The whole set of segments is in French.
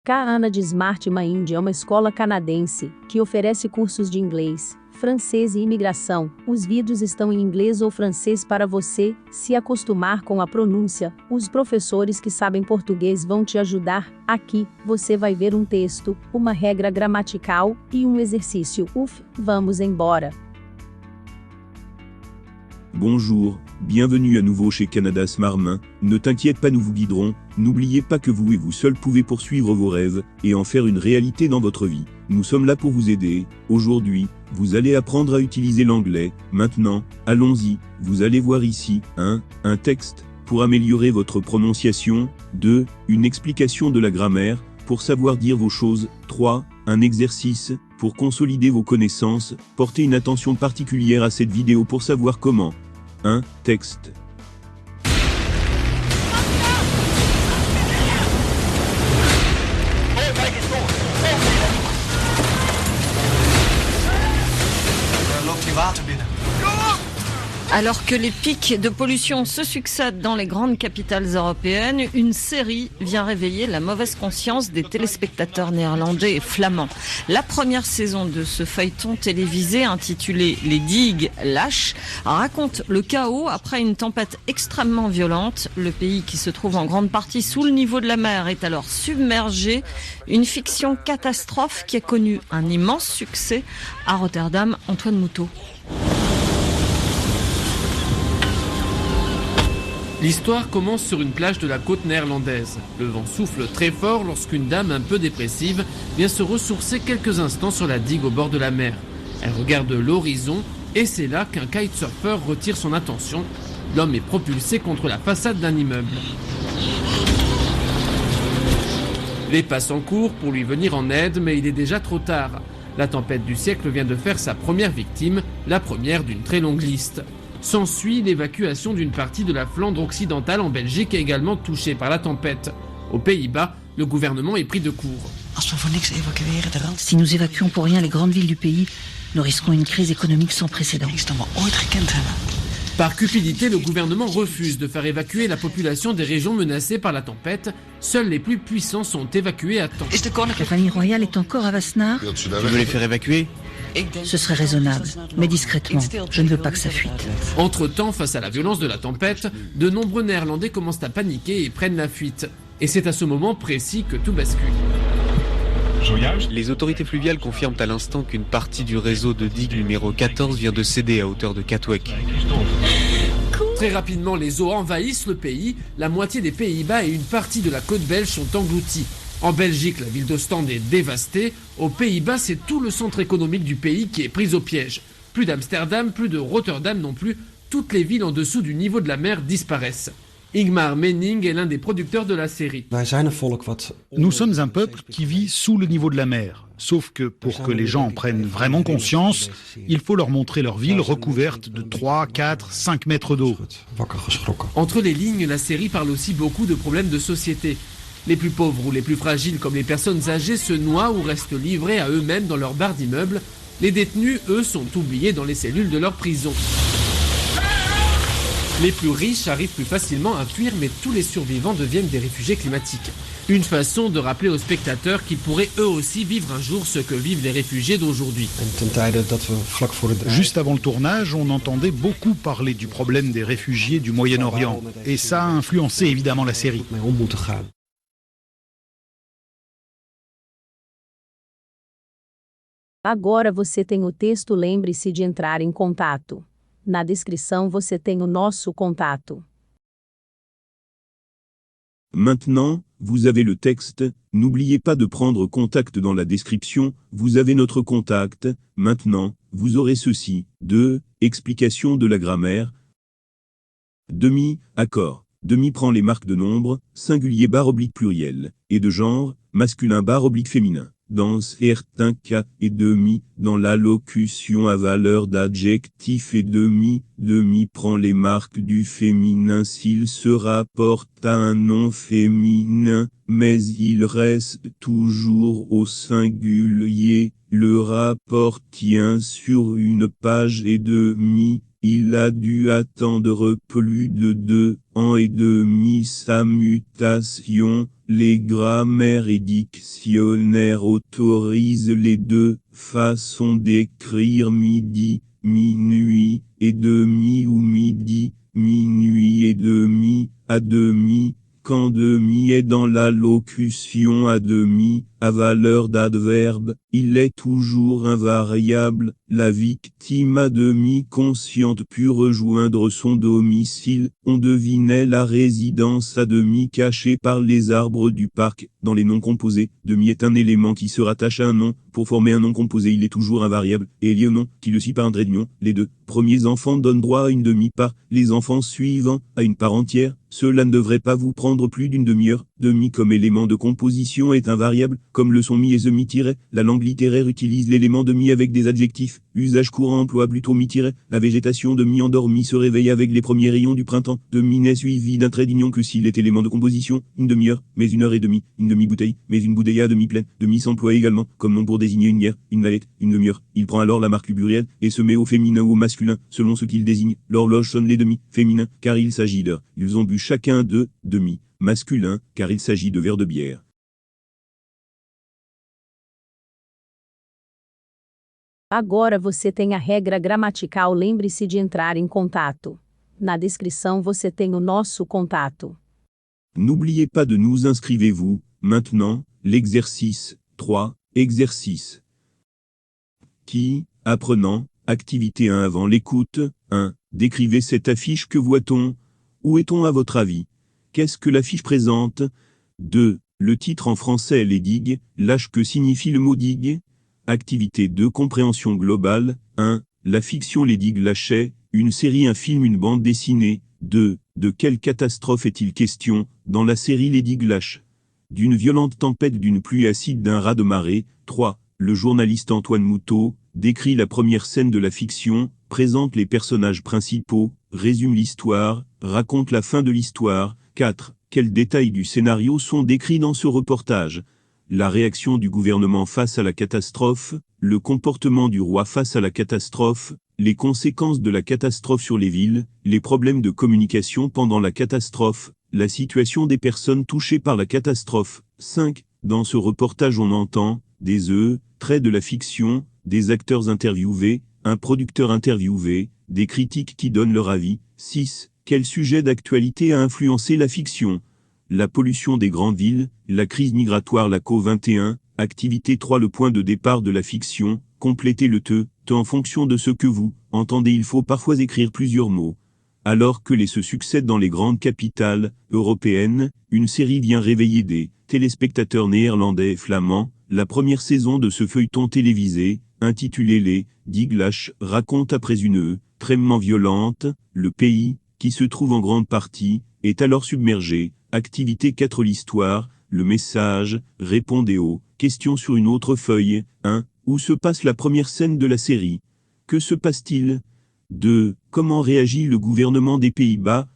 K-ANA de Smart Mind é uma escola canadense que oferece cursos de inglês, francês e imigração. Os vídeos estão em inglês ou francês para você se acostumar com a pronúncia. Os professores que sabem português vão te ajudar. Aqui, você vai ver um texto, uma regra gramatical e um exercício. Vamos embora. Bonjour, bienvenue à nouveau chez Canada Smart Mind. Ne t'inquiète pas, nous vous guiderons. N'oubliez pas que vous et vous seul pouvez poursuivre vos rêves et en faire une réalité dans votre vie. Nous sommes là pour vous aider. Aujourd'hui, vous allez apprendre à utiliser l'anglais. Maintenant, allons-y. Vous allez voir ici, 1. Un texte pour améliorer votre prononciation. 2. Une explication de la grammaire pour savoir dire vos choses. 3. Un exercice pour consolider vos connaissances. Portez une attention particulière à cette vidéo pour savoir comment. 1. Texte. Alors que les pics de pollution se succèdent dans les grandes capitales européennes, une série vient réveiller la mauvaise conscience des téléspectateurs néerlandais et flamands. La première saison de ce feuilleton télévisé intitulé « Les digues lâches » raconte le chaos après une tempête extrêmement violente. Le pays, qui se trouve en grande partie sous le niveau de la mer, est alors submergé. Une fiction catastrophe qui a connu un immense succès à Rotterdam. Antoine Moutot. L'histoire commence sur une plage de la côte néerlandaise. Le vent souffle très fort lorsqu'une dame un peu dépressive vient se ressourcer quelques instants sur la digue au bord de la mer. Elle regarde l'horizon et c'est là qu'un kitesurfer retire son attention. L'homme est propulsé contre la façade d'un immeuble. Les passants courent pour lui venir en aide, mais il est déjà trop tard. La tempête du siècle vient de faire sa première victime, la première d'une très longue liste. S'ensuit l'évacuation d'une partie de la Flandre occidentale en Belgique, également touchée par la tempête. Aux Pays-Bas, le gouvernement est pris de court. Si nous évacuons pour rien les grandes villes du pays, nous risquons une crise économique sans précédent. Par cupidité, le gouvernement refuse de faire évacuer la population des régions menacées par la tempête. Seuls les plus puissants sont évacués à temps. La famille royale est encore à Wassenaar. Tu veux les faire évacuer ? Ce serait raisonnable, mais discrètement. Je ne veux pas que ça fuite. Entre-temps, face à la violence de la tempête, de nombreux Néerlandais commencent à paniquer et prennent la fuite. Et c'est à ce moment précis que tout bascule. Les autorités fluviales confirment à l'instant qu'une partie du réseau de digue numéro 14 vient de céder à hauteur de Katwijk. Très rapidement, les eaux envahissent le pays. La moitié des Pays-Bas et une partie de la côte belge sont engloutis. En Belgique, la ville d'Ostende est dévastée. Aux Pays-Bas, c'est tout le centre économique du pays qui est pris au piège. Plus d'Amsterdam, plus de Rotterdam non plus. Toutes les villes en dessous du niveau de la mer disparaissent. Ingmar Menning est l'un des producteurs de la série. Nous sommes un peuple qui vit sous le niveau de la mer. Sauf que pour que les gens en prennent vraiment conscience, il faut leur montrer leur ville recouverte de 3, 4, 5 mètres d'eau. Entre les lignes, la série parle aussi beaucoup de problèmes de société. Les plus pauvres ou les plus fragiles, comme les personnes âgées, se noient ou restent livrés à eux-mêmes dans leurs barres d'immeubles. Les détenus, eux, sont oubliés dans les cellules de leur prison. Les plus riches arrivent plus facilement à fuir, mais tous les survivants deviennent des réfugiés climatiques. Une façon de rappeler aux spectateurs qu'ils pourraient eux aussi vivre un jour ce que vivent les réfugiés d'aujourd'hui. Juste avant le tournage, on entendait beaucoup parler du problème des réfugiés du Moyen-Orient. Et ça a influencé évidemment la série. Agora você tem o texto, lembre-se de entrar em contato. Na descrição você tem o nosso contato. Maintenant, vous avez le texte. N'oubliez pas de prendre contact dans la description. Vous avez notre contact. Maintenant, vous aurez ceci. 2. Explication de la grammaire. Demi, accord. Demi prend les marques de nombre, singulier barre oblique pluriel, et de genre, masculin barre oblique féminin. Dans certains cas, et demi, dans l'allocution à valeur d'adjectif et demi, demi prend les marques du féminin s'il se rapporte à un nom féminin, mais il reste toujours au singulier. Le rapport tient sur une page et demi, il a dû attendre plus de 2 ans et demi sa mutation. Les grammaires et dictionnaires autorisent les deux façons d'écrire midi, minuit et demi ou midi, minuit et demi, à demi, quand demi est dans la locution à demi, à valeur d'adverbe, il est toujours invariable. La victime à demi consciente put rejoindre son domicile. On devinait la résidence à demi cachée par les arbres du parc. Dans les noms composés, demi est un élément qui se rattache à un nom. Pour former un nom composé, il est toujours invariable et lié au nom qui le suit par un trait d'union. Les deux premiers enfants donnent droit à une demi-part, les enfants suivants à une part entière. Cela ne devrait pas vous prendre plus d'une demi-heure. Demi comme élément de composition est invariable, comme le sont mi et mi-. La langue littéraire utilise l'élément demi avec des adjectifs. Usage courant emploie plutôt mi-. La végétation de mi-endormi se réveille avec les premiers rayons du printemps. Demi n'est suivi d'un trait d'union que s'il est élément de composition. Une demi-heure, mais une heure et demie. Une demi-bouteille, mais une bouteille à demi pleine. Demi s'emploie également comme nom pour désigner une bière, une mallette, une demi-heure. Il prend alors la marque plurielle et se met au féminin ou au masculin, selon ce qu'il désigne. L'horloge sonne les demi, féminin, car il s'agit d'heures. Ils ont bu chacun 2 demi, masculin, car il s'agit de verres de bière. Agora você tem a regra gramatical. Lembre-se de entrar em contato. Na descrição você tem o nosso contato. N'oubliez pas de nous inscrivez-vous. Maintenant, l'exercice 3, exercice. Qui, apprenant, activité 1 avant l'écoute, 1. Décrivez cette affiche, que voit-on? Où est-on à votre avis? Qu'est-ce que l'affiche présente? 2. Le titre en français est Les digues, lâche, que signifie le mot digue? Activité 2, compréhension globale. 1. La fiction Les digues lâchaient, une série, un film, une bande dessinée. 2. De quelle catastrophe est-il question dans la série Les digues lâchent? D'une violente tempête, d'une pluie acide, d'un raz de marée. 3. Le journaliste Antoine Moutot décrit la première scène de la fiction, présente les personnages principaux, résume l'histoire, raconte la fin de l'histoire. 4. Quels détails du scénario sont décrits dans ce reportage? La réaction du gouvernement face à la catastrophe, le comportement du roi face à la catastrophe, les conséquences de la catastrophe sur les villes, les problèmes de communication pendant la catastrophe, la situation des personnes touchées par la catastrophe. 5. Dans ce reportage on entend des traits de la fiction, des acteurs interviewés, un producteur interviewé, des critiques qui donnent leur avis. 6. Quel sujet d'actualité a influencé la fiction? La pollution des grandes villes, la crise migratoire, la CO21, activité 3, le point de départ de la fiction, complétez le te en fonction de ce que vous entendez. Il faut parfois écrire plusieurs mots. Alors que les se succèdent dans les grandes capitales européennes, une série vient réveiller des téléspectateurs néerlandais et flamands. La première saison de ce feuilleton télévisé, intitulé Les digues lâches, raconte après une extrêmement violente, le pays, qui se trouve en grande partie, est alors submergé. Activité 4, l'histoire, le message, répondez aux questions sur une autre feuille. 1. Où se passe la première scène de la série? Que se passe-t-il? 2. Comment réagit le gouvernement des Pays-Bas?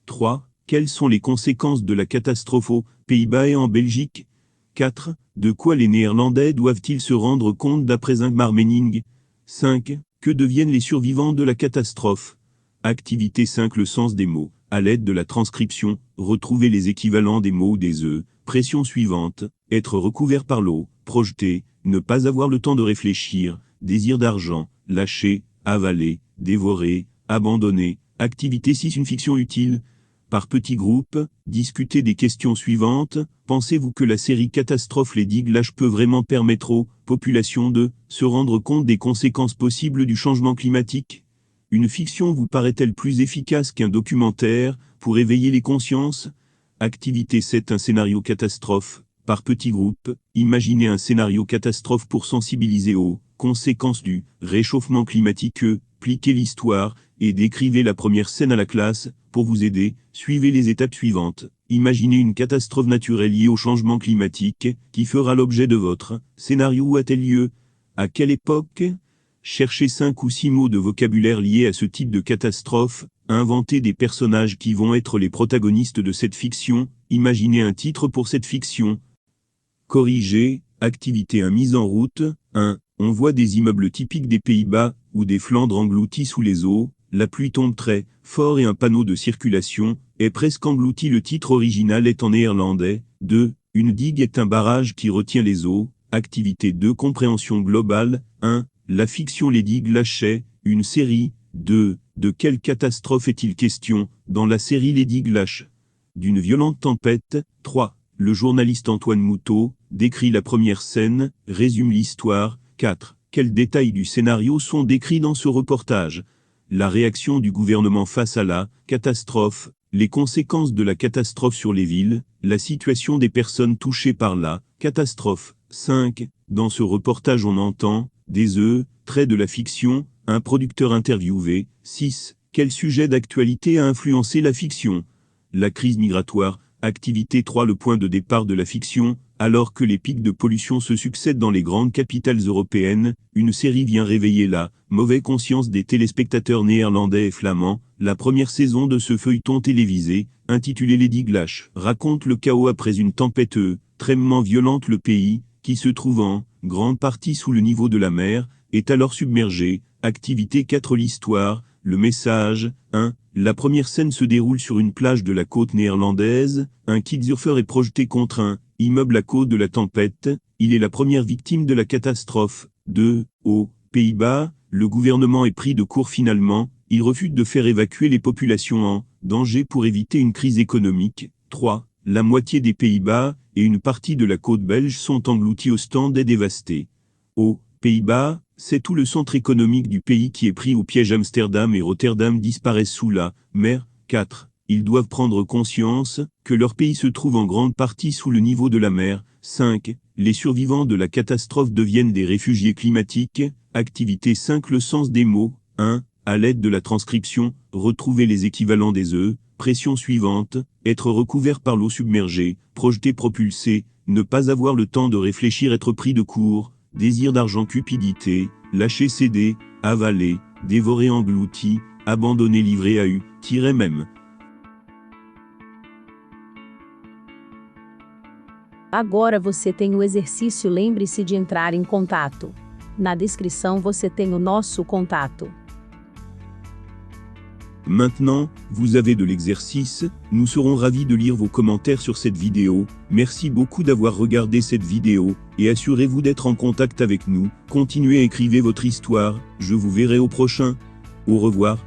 3. Quelles sont les conséquences de la catastrophe aux Pays-Bas et en Belgique? 4. De quoi les Néerlandais doivent-ils se rendre compte d'après Ingmar Menning? 5. Que deviennent les survivants de la catastrophe? Activité 5, le sens des mots. À l'aide de la transcription, retrouvez les équivalents des mots ou des pression suivante, être recouvert par l'eau, projeter, ne pas avoir le temps de réfléchir, désir d'argent, lâcher, avaler, dévorer, abandonner. Activité 6, une fiction utile. Par petits groupes, discutez des questions suivantes. Pensez-vous que la série catastrophe Les digues lâches peut vraiment permettre aux populations de se rendre compte des conséquences possibles du changement climatique? Une fiction vous paraît-elle plus efficace qu'un documentaire pour éveiller les consciences? Activité 7, un scénario catastrophe. Par petits groupes, imaginez un scénario catastrophe pour sensibiliser aux conséquences du réchauffement climatique. Pliquez l'histoire et décrivez la première scène à la classe. Pour vous aider, suivez les étapes suivantes. Imaginez une catastrophe naturelle liée au changement climatique qui fera l'objet de votre scénario. Où a-t-elle lieu? À quelle époque? Cherchez 5 ou 6 mots de vocabulaire liés à ce type de catastrophe. Inventez des personnages qui vont être les protagonistes de cette fiction. Imaginez un titre pour cette fiction. Corrigez. Activité 1, mise en route. 1. On voit des immeubles typiques des Pays-Bas ou des Flandres engloutis sous les eaux. la pluie tombe très fort et un panneau de circulation est presque englouti. Le titre original est en néerlandais. 2. Une digue est un barrage qui retient les eaux. Activité 2. Compréhension globale. 1. La fiction Les digues lâchaient, une série. 2. De quelle catastrophe est-il question dans la série Les digues lâchent? D'une violente tempête. 3. Le journaliste Antoine Moutot décrit la première scène, résume l'histoire. 4. Quels détails du scénario sont décrits dans ce reportage? La réaction du gouvernement face à la catastrophe, les conséquences de la catastrophe sur les villes, la situation des personnes touchées par la catastrophe. 5. Dans ce reportage on entend des traits de la fiction, un producteur interviewé. 6. Quel sujet d'actualité a influencé la fiction? La crise migratoire. Activité 3. Le point de départ de la fiction. Alors que les pics de pollution se succèdent dans les grandes capitales européennes, une série vient réveiller la mauvaise conscience des téléspectateurs néerlandais et flamands. La première saison de ce feuilleton télévisé, intitulé Les digues lâchent, raconte le chaos après une tempête extrêmement violente. Le pays, qui se trouve en grande partie sous le niveau de la mer, est alors submergé. Activité 4. L'histoire, le message. 1. La première scène se déroule sur une plage de la côte néerlandaise. Un kitesurfer est projeté contre un immeuble à cause de la tempête. Il est la première victime de la catastrophe. 2. Aux Pays-Bas, le gouvernement est pris de court finalement. Il refuse de faire évacuer les populations en danger pour éviter une crise économique. 3. La moitié des Pays-Bas et une partie de la côte belge sont engloutis. Ostende est dévasté. Aux Pays-Bas, c'est tout le centre économique du pays qui est pris au piège. Amsterdam et Rotterdam disparaissent sous la mer. 4. Ils doivent prendre conscience que leur pays se trouve en grande partie sous le niveau de la mer. 5. Les survivants de la catastrophe deviennent des réfugiés climatiques. Activité 5. Le sens des mots. 1. À l'aide de la transcription, retrouvez les équivalents des pression suivante. Être recouvert par l'eau submergée, projeté propulsé, ne pas avoir le temps de réfléchir, être pris de court, désir d'argent, cupidité, lâcher, céder, avaler, dévorer, englouti, abandonner, livrer à même. Agora você tem o exercício. Lembre-se de entrar em contato. Na descrição você tem o nosso contato. Maintenant, vous avez de l'exercice, nous serons ravis de lire vos commentaires sur cette vidéo. Merci beaucoup d'avoir regardé cette vidéo, et assurez-vous d'être en contact avec nous. Continuez à écrire votre histoire, je vous verrai au prochain. Au revoir.